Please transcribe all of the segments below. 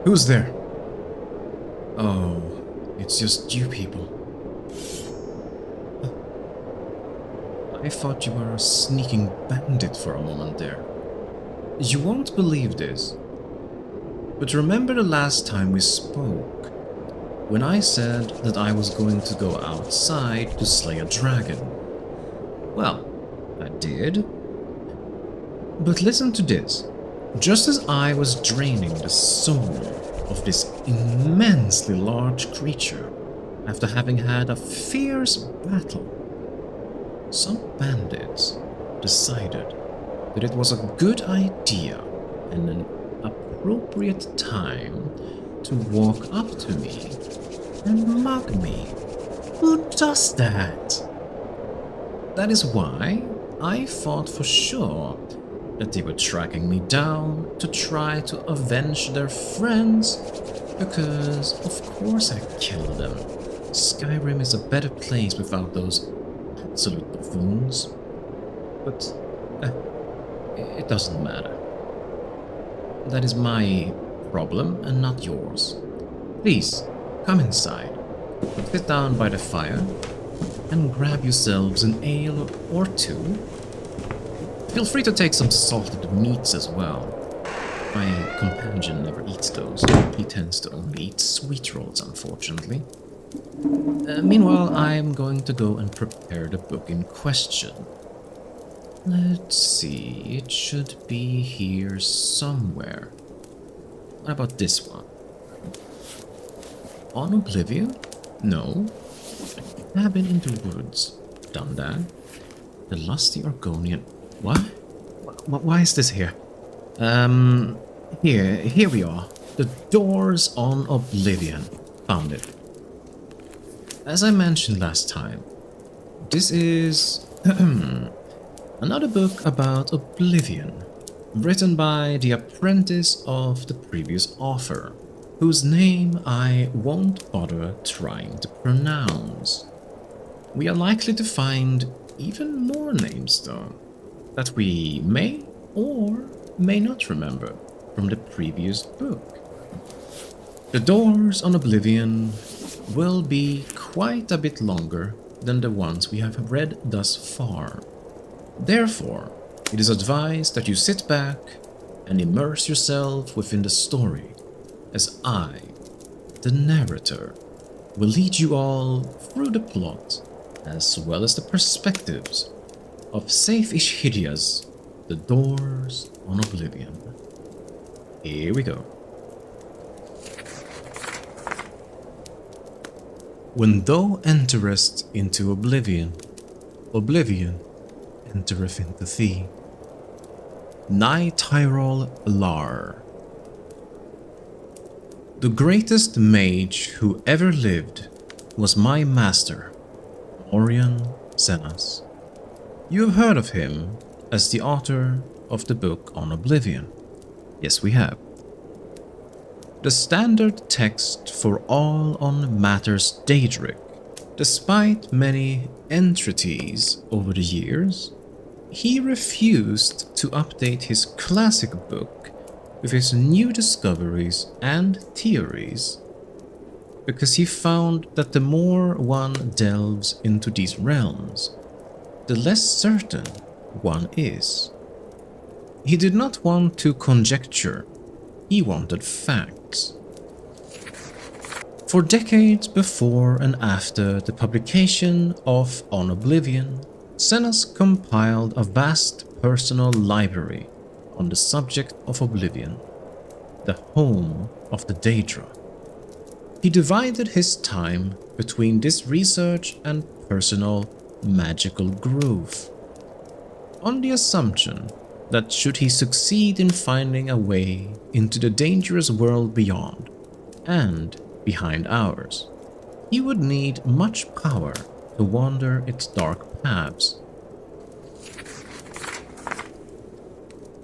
Who's there? Oh, it's just you people. I thought you were a sneaking bandit for a moment there. You won't believe this, but remember the last time we spoke, when I said that I was going to go outside to slay a dragon? Well, I did. But listen to this. Just as I was draining the soul of this immensely large creature after having had a fierce battle, some bandits decided that it was a good idea and an appropriate time to walk up to me and mug me. Who does that? That is why I thought for sure that they were tracking me down to try to avenge their friends, because of course I killed them. Skyrim is a better place without those absolute buffoons. But it doesn't matter. That is my problem and not yours. Please, come inside. Sit down by the fire and grab yourselves an ale or two. Feel free to take some salted meats as well. My companion never eats those. He tends to only eat sweet rolls, unfortunately. Meanwhile, I'm going to go and prepare the book in question. Let's see, it should be here somewhere. What about this one? On Oblivion? No. Cabin in the Woods. Done that. The Lusty Argonian. What? Why is this here? Here we are. The Doors of Oblivion. Found it. As I mentioned last time, this is another book about Oblivion, written by the apprentice of the previous author, whose name I won't bother trying to pronounce. We are likely to find even more names, though, that we may or may not remember from the previous book. The Doors of Oblivion will be quite a bit longer than the ones we have read thus far. Therefore, it is advised that you sit back and immerse yourself within the story, as I, the narrator, will lead you all through the plot, as well as the perspectives of 𝕱𝖈𝖎𝖆𝖑𝖘's The Doors of Oblivion. Here we go. When thou enterest into oblivion, oblivion entereth into thee. 𝕨𝕱𝖆𝖎𝖆𝖑𝖘. The greatest mage who ever lived was my master, 𝕨𝖆𝖎𝖆𝖑𝖘. You have heard of him as the author of the book on Oblivion. Yes, we have. The standard text for all on matters Daedric. Despite many entreaties over the years, he refused to update his classic book with his new discoveries and theories, because he found that the more one delves into these realms, the less certain one is. He did not want to conjecture, he wanted facts. For decades before and after the publication of On Oblivion, Senna's compiled a vast personal library on the subject of Oblivion, the home of the Daedra. He divided his time between this research and personal magical growth, on the assumption that should he succeed in finding a way into the dangerous world beyond and behind ours, he would need much power to wander its dark paths.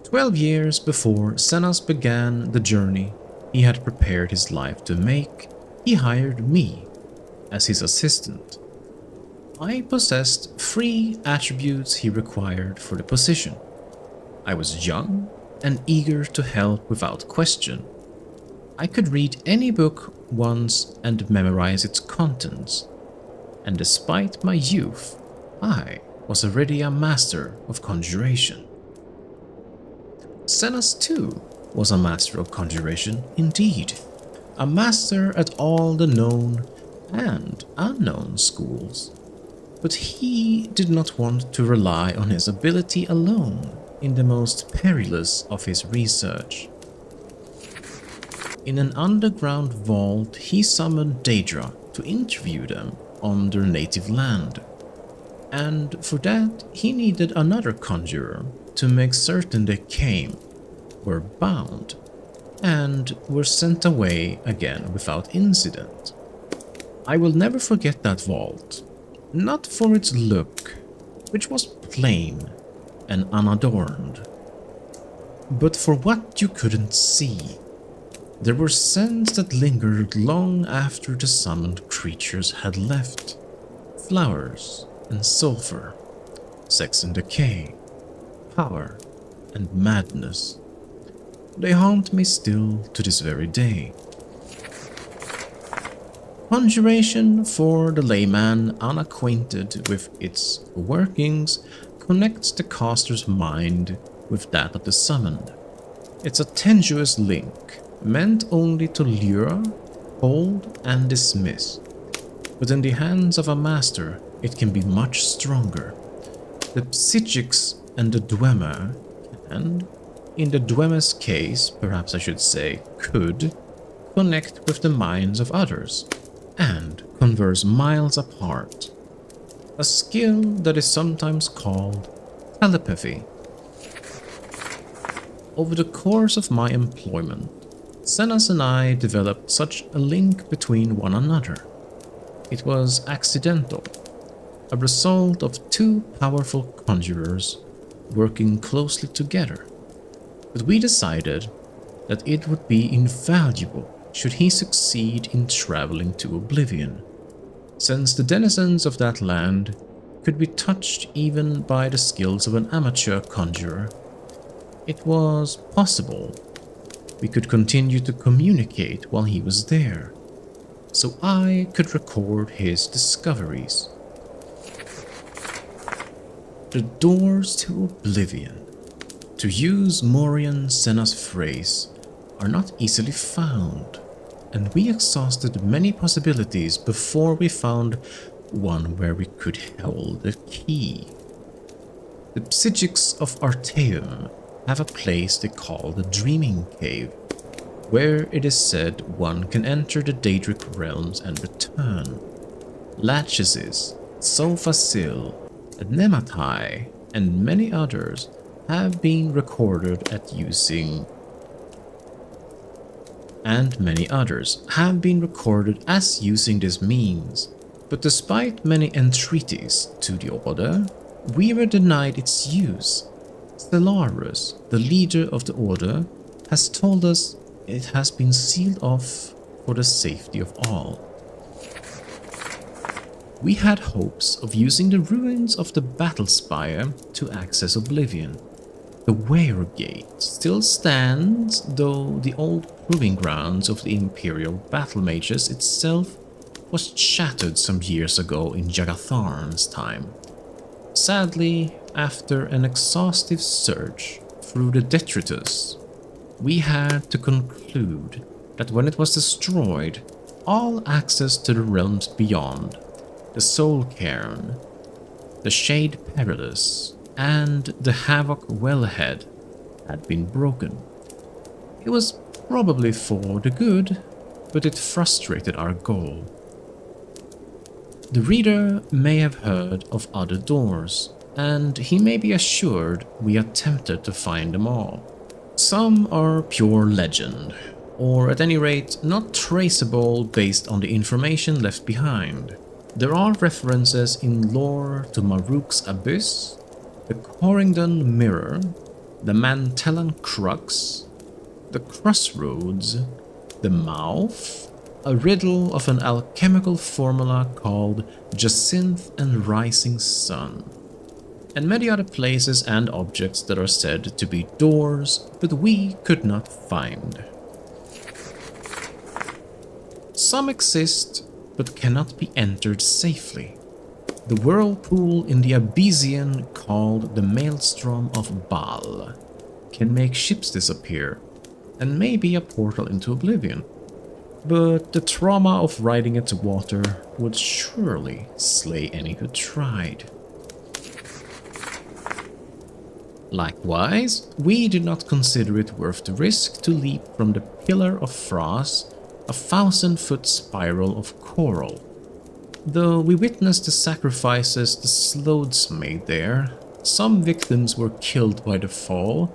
12 years before Senna's began the journey he had prepared his life to make, he hired me as his assistant. I possessed 3 attributes he required for the position. I was young and eager to help without question. I could read any book once and memorize its contents, and despite my youth, I was already a master of conjuration. Xenos too was a master of conjuration indeed, a master at all the known and unknown schools. But he did not want to rely on his ability alone in the most perilous of his research. In an underground vault, he summoned Daedra to interview them on their native land. And for that, he needed another conjurer to make certain they came, were bound, and were sent away again without incident. I will never forget that vault, not for its look, which was plain and unadorned, but for what you couldn't see. There were scents that lingered long after the summoned creatures had left. Flowers and sulfur, sex and decay, power and madness. They haunt me still to this very day. Conjuration, for the layman unacquainted with its workings, connects the caster's mind with that of the summoned. It's a tenuous link, meant only to lure, hold, and dismiss. But in the hands of a master, it can be much stronger. The 𝕱𝖔𝖑𝖑𝖔𝖕 and the 𝕱𝖈𝖎 can, in the 𝕱𝖈𝖎's case, perhaps I should say, could, connect with the minds of others, and converse miles apart. A skill that is sometimes called telepathy. Over the course of my employment, Xenos and I developed such a link between one another. It was accidental, a result of two powerful conjurers working closely together. But we decided that it would be invaluable should he succeed in traveling to Oblivion, since the denizens of that land could be touched even by the skills of an amateur conjurer. It was possible we could continue to communicate while he was there, so I could record his discoveries. The doors to Oblivion, to use Morian Senna's phrase, are not easily found, and we exhausted many possibilities before we found one where we could hold the key. The 𝕱𝖔𝖑𝖔𝖕 of Artaeum have a place they call the Dreaming Cave, where it is said one can enter the Daedric realms and return. 𝕱𝖔𝖈𝖎, 𝕱𝖈𝖎, 𝕻𝖈𝖎, and many others have been recorded as using this means. But despite many entreaties to the order, we were denied its use. Stellaris, the leader of the order, has told us it has been sealed off for the safety of all. We had hopes of using the ruins of the battle spire to access Oblivion. The Weir Gate still stands, though the old proving grounds of the Imperial Battle Mages itself was shattered some years ago in Jagatharn's time. Sadly, after an exhaustive search through the detritus, we had to conclude that when it was destroyed, all access to the realms beyond, the Soul Cairn, the Shade Perilous, and the Havoc Wellhead had been broken. It was probably for the good, but it frustrated our goal. The reader may have heard of other doors, and he may be assured we attempted to find them all. Some are pure legend, or at any rate not traceable based on the information left behind. There are references in lore to Maruk's Abyss, the Corrington Mirror, the Mantellan Crux, the Crossroads, the Mouth, a riddle of an alchemical formula called Jacinth and Rising Sun, and many other places and objects that are said to be doors, but we could not find. Some exist, but cannot be entered safely. The whirlpool in the Abyssian, called the Maelstrom of Baal, can make ships disappear, and may be a portal into oblivion. But the trauma of riding its water would surely slay any who tried. Likewise, we did not consider it worth the risk to leap from the Pillar of Frost, a 1,000-foot spiral of coral. Though we witnessed the sacrifices the 𝕱𝖔𝖈 made there, some victims were killed by the fall.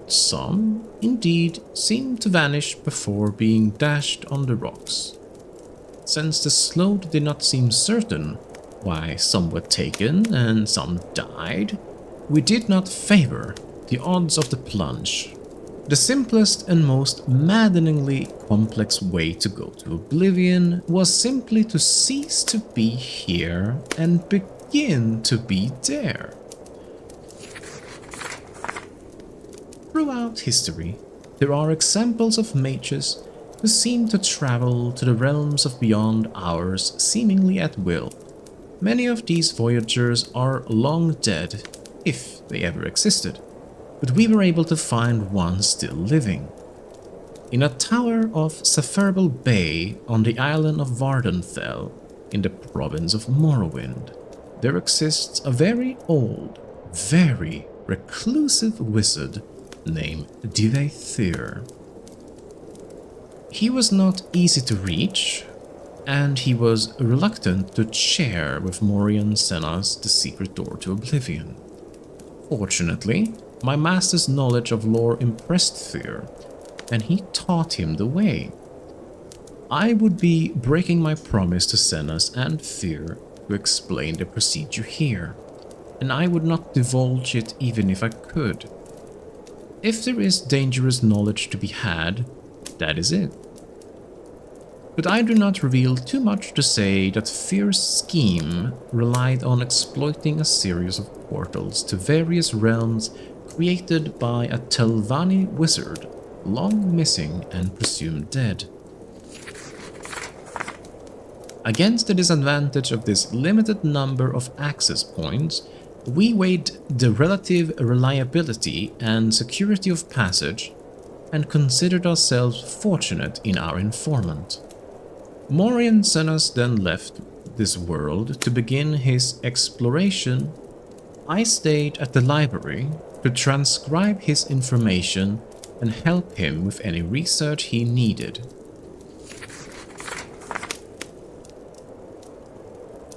Some, indeed, seemed to vanish before being dashed on the rocks. Since the 𝕱𝖈 did not seem certain why some were taken and some died, we did not favor the odds of the plunge. The simplest and most maddeningly complex way to go to oblivion was simply to cease to be here and begin to be there. Throughout history, there are examples of mages who seem to travel to the realms of beyond ours seemingly at will. Many of these voyagers are long dead, if they ever existed, but we were able to find one still living. In a tower of 𝕱𝖈𝖎𝖏 on the island of Vvardenfell, in the province of Morrowind, there exists a very old, very reclusive wizard named 𝕱𝖈𝖎𝖏. He was not easy to reach, and he was reluctant to share with Morion Senna's the secret door to oblivion. Fortunately, my master's knowledge of lore impressed 𝕱𝖎𝖏, and he taught him the way. I would be breaking my promise to Senna's and 𝕱𝖎𝖏 to explain the procedure here, and I would not divulge it even if I could. If there is dangerous knowledge to be had, that is it. But I do not reveal too much to say that 𝕱𝖎𝖏's scheme relied on exploiting a series of portals to various realms created by a Telvanni wizard, long missing and presumed dead. Against the disadvantage of this limited number of access points, we weighed the relative reliability and security of passage and considered ourselves fortunate in our informant. Morion Senna's then left this world to begin his exploration. I stayed at the library to transcribe his information and help him with any research he needed.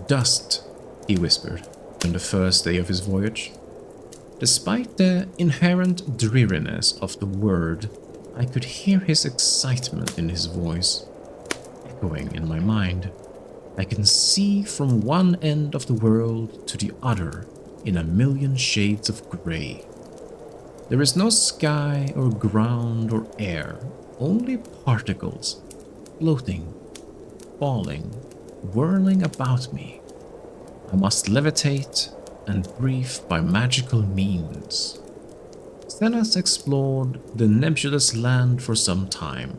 "Dust," he whispered on the first day of his voyage. Despite the inherent dreariness of the word, I could hear his excitement in his voice, echoing in my mind. I can see from one end of the world to the other in a million shades of grey. There is no sky or ground or air, only particles, floating, falling, whirling about me. I must levitate and breathe by magical means. Senna's explored the nebulous land for some time,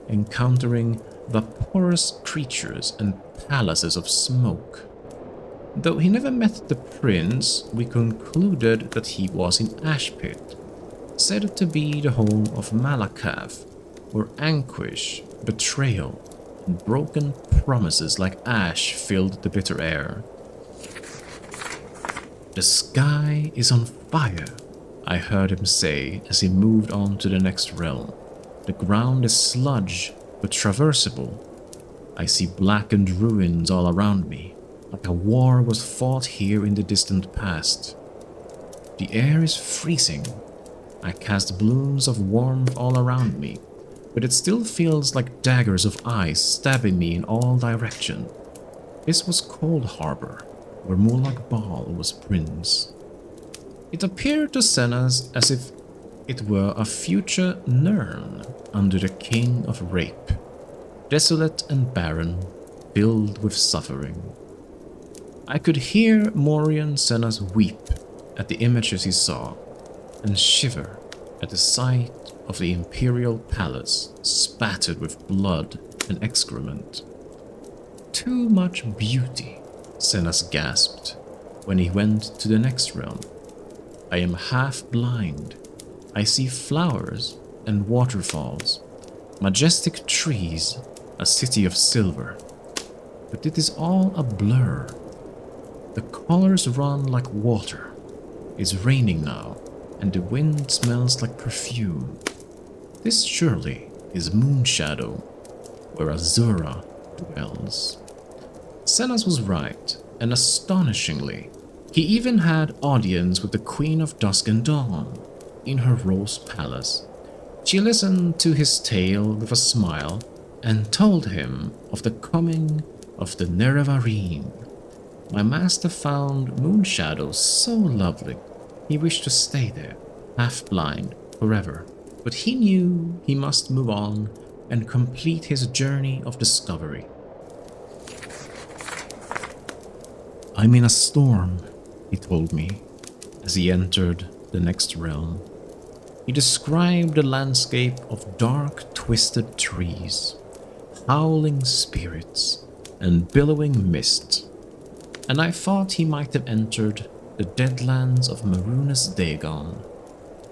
encountering vaporous creatures and palaces of smoke. Though he never met the prince, we concluded that he was in Ashpit, said to be the home of Malakath, where anguish, betrayal, and broken promises like ash filled the bitter air. "The sky is on fire," I heard him say as he moved on to the next realm. "The ground is sludge, but traversable. I see blackened ruins all around me, like a war was fought here in the distant past. The air is freezing. I cast blooms of warmth all around me, but it still feels like daggers of ice stabbing me in all directions. This was Cold Harbor, where 𝕱𝖆𝖎𝖏 was prince." It appeared to Senna's as if it were a future Nirn under the king of rape, desolate and barren, filled with suffering. I could hear Morion Senna's weep at the images he saw, and shiver at the sight of the imperial palace spattered with blood and excrement. too much beauty, Senas gasped when he went to the next realm. I am half blind. I see flowers and waterfalls, majestic trees, a city of silver. But it is all a blur. The colors run like water. It's raining now, and the wind smells like perfume. This surely is Moon Shadow, where Azura dwells. Senas was right, and astonishingly, he even had audience with the Queen of Dusk and Dawn in her rose palace. She listened to his tale with a smile and told him of the coming of the 𝕱𝖈𝖎𝖆. My master found Moon Shadow so lovely, he wished to stay there, half blind, forever. But he knew he must move on and complete his journey of discovery. I'm in a storm, he told me, as he entered the next realm. He described the landscape of dark, twisted trees, howling spirits, and billowing mist, and I thought he might have entered the deadlands of 𝕱𝖈𝖎𝖑𝖘.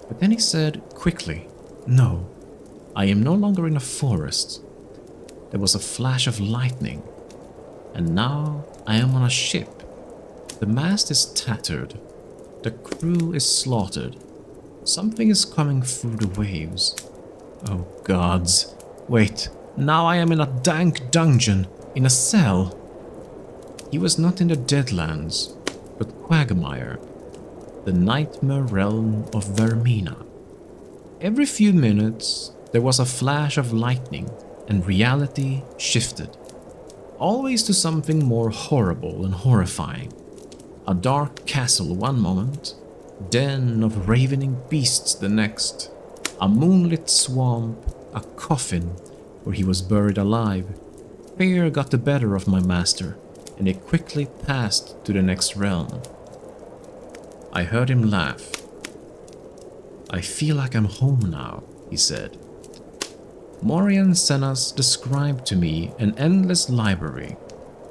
But then he said quickly, "No, I am no longer in a forest." There was a flash of lightning, and now I am on a ship. The mast is tattered, the crew is slaughtered. Something is coming through the waves. Oh gods, wait, now I am in a dank dungeon, in a cell. He was not in the Deadlands, but 𝕱𝖑𝖈𝖎, the nightmare realm of Vermina. Every few minutes, there was a flash of lightning, and reality shifted, always to something more horrible and horrifying. A dark castle one moment, den of ravening beasts the next, a moonlit swamp, a coffin where he was buried alive. Fear got the better of my master, and he quickly passed to the next realm. I heard him laugh. I feel like I'm home now, he said. Morian Senas described to me an endless library,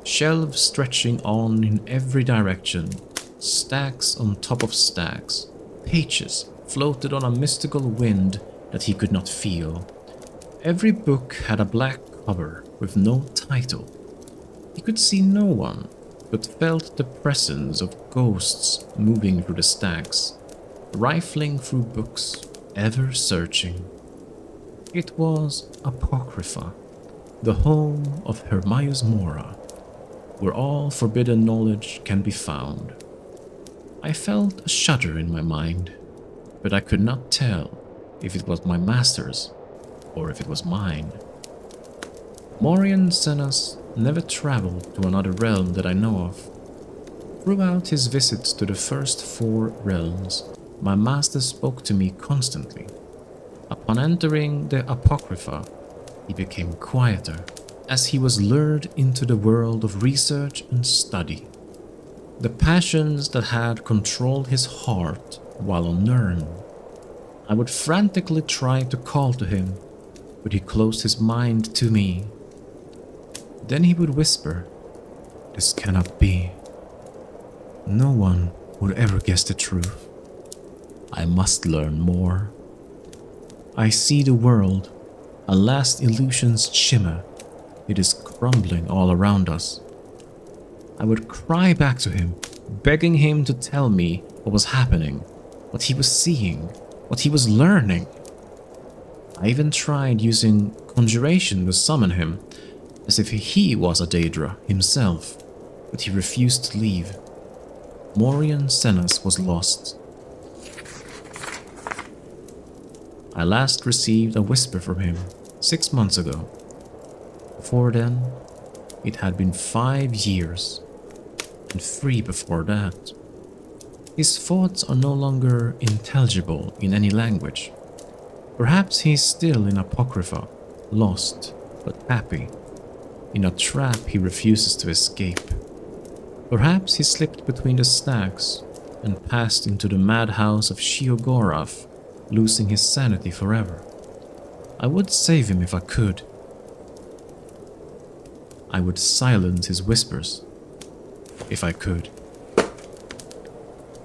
shelves stretching on in every direction, stacks on top of stacks, pages floated on a mystical wind that he could not feel. Every book had a black cover with no title. He could see no one, but felt the presence of ghosts moving through the stacks, rifling through books, ever searching. It was Apocrypha, the home of 𝕱𝖈𝖎𝖆, where all forbidden knowledge can be found. I felt a shudder in my mind, but I could not tell if it was my master's or if it was mine. Morian Senas never traveled to another realm that I know of. Throughout his visits to the first 4 realms, my master spoke to me constantly. Upon entering the Apocrypha, he became quieter, as he was lured into the world of research and study. The passions that had controlled his heart while on Nirn. I would frantically try to call to him, but he closed his mind to me. Then he would whisper, "This cannot be. No one would ever guess the truth. I must learn more. I see the world, a last illusion's shimmer. It is crumbling all around us." I would cry back to him, begging him to tell me what was happening, what he was seeing, what he was learning. I even tried using conjuration to summon him, as if he was a 𝕱𝖈𝖎𝖆 himself, but he refused to leave. Morian Senas was lost. I last received a whisper from him 6 months ago. Before then, it had been 5 years, and 3 before that. His thoughts are no longer intelligible in any language. Perhaps he is still in Apocrypha, lost but happy, in a trap he refuses to escape. Perhaps he slipped between the stacks and passed into the madhouse of Sheogorath, losing his sanity forever. I would save him if I could. I would silence his whispers, if I could.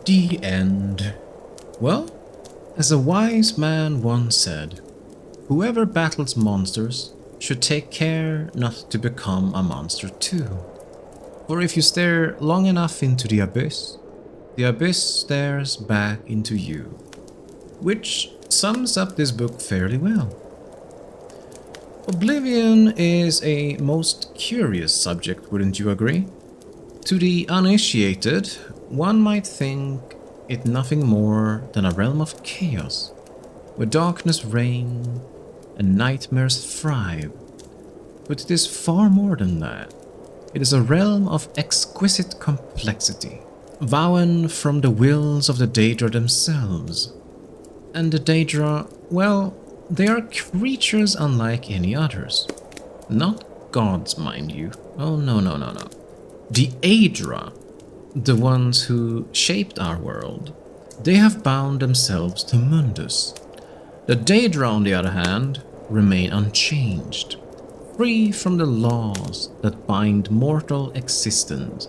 The end. Well, as a wise man once said, whoever battles monsters should take care not to become a monster too. For if you stare long enough into the abyss stares back into you. Which sums up this book fairly well. Oblivion is a most curious subject, wouldn't you agree? To the uninitiated, one might think it nothing more than a realm of chaos, where darkness reign and nightmares thrive. But it is far more than that. It is a realm of exquisite complexity, woven from the wills of the 𝕱𝖈 themselves. And the 𝕱𝖈, well, they are creatures unlike any others. Not gods, mind you. Oh, no. The 𝕱𝖈, the ones who shaped our world, they have bound themselves to Mundus. The 𝕱𝖈, on the other hand, remain unchanged, free from the laws that bind mortal existence.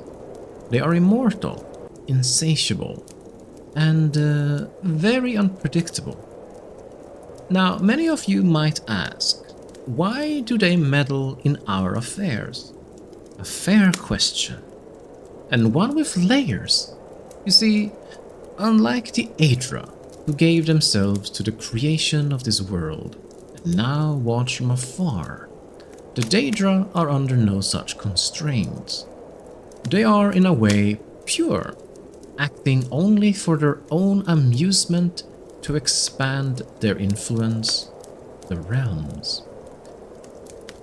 They are immortal, insatiable, and very unpredictable. Now, many of you might ask, why do they meddle in our affairs? A fair question, and one with layers. You see, unlike the 𝕱𝖈, who gave themselves to the creation of this world, and now watch from afar, the 𝕱𝖈 are under no such constraints. They are in a way pure, acting only for their own amusement to expand their influence, the realms.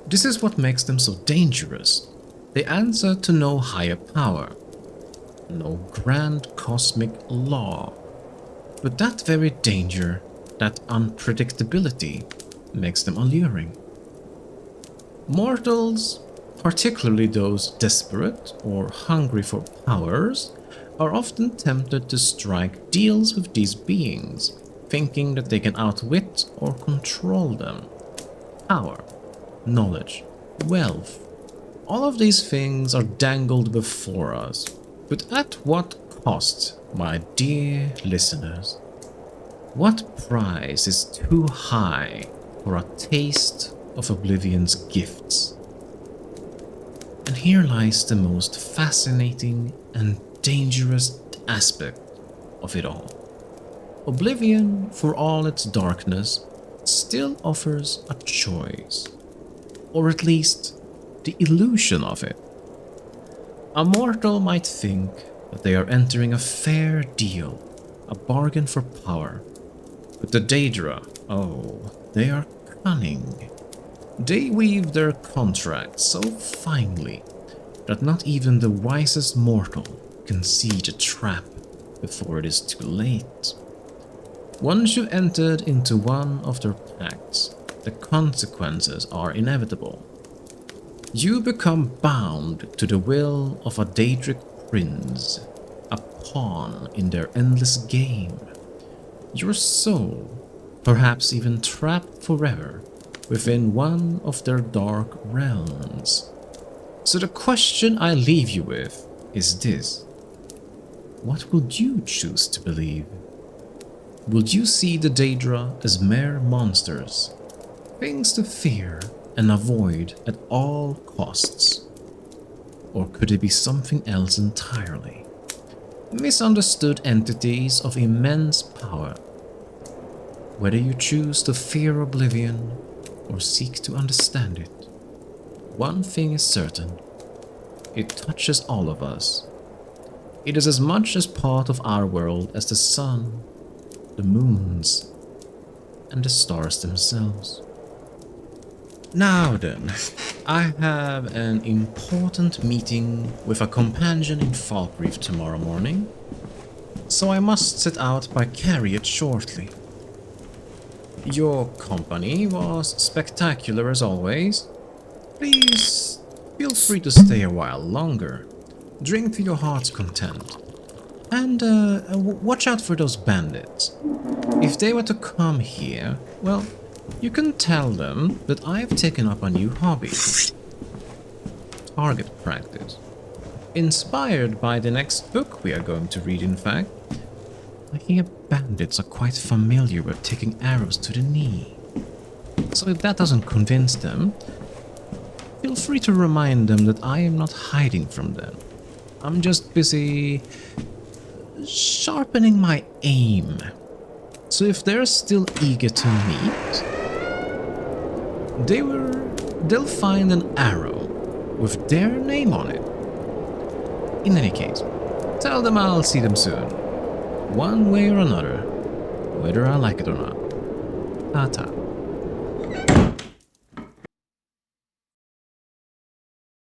This is what makes them so dangerous. They answer to no higher power, no grand cosmic law. But that very danger, that unpredictability, makes them alluring. Mortals, particularly those desperate or hungry for powers, are often tempted to strike deals with these beings, thinking that they can outwit or control them. Power, knowledge, wealth, all of these things are dangled before us. But at what cost, my dear listeners? What price is too high for a taste of Oblivion's gifts? And here lies the most fascinating and dangerous aspect of it all. Oblivion, for all its darkness, still offers a choice, or at least the illusion of it. A mortal might think that they are entering a fair deal, a bargain for power. But the 𝕱𝖈, oh, they are cunning. They weave their contracts so finely that not even the wisest mortal can see the trap before it is too late. Once you've entered into one of their pacts, the consequences are inevitable. You become bound to the will of a 𝕱𝖈 prince, a pawn in their endless game. Your soul, perhaps even trapped forever within one of their dark realms. So the question I leave you with is this. What would you choose to believe? Would you see the 𝕱𝖈 as mere monsters, things to fear and avoid at all costs? Or could it be something else entirely? Misunderstood entities of immense power. Whether you choose to fear Oblivion or seek to understand it, one thing is certain. It touches all of us. It is as much as part of our world as the sun, the moons, and the stars themselves. Now then, I have an important meeting with a companion in 𝕱𝖈 tomorrow morning, so I must set out by carriage shortly. Your company was spectacular as always. Please feel free to stay a while longer. Drink to your heart's content. And watch out for those bandits. If they were to come here, well, you can tell them that I've taken up a new hobby. target practice. Inspired by the next book we are going to read, in fact, I hear bandits are quite familiar with taking arrows to the knee. So if that doesn't convince them, feel free to remind them that I am not hiding from them. I'm just busy sharpening my aim. So if they're still eager to meet, they'll find an arrow with their name on it. In any case, tell them I'll see them soon, one way or another, whether I like it or not. Ta-ta.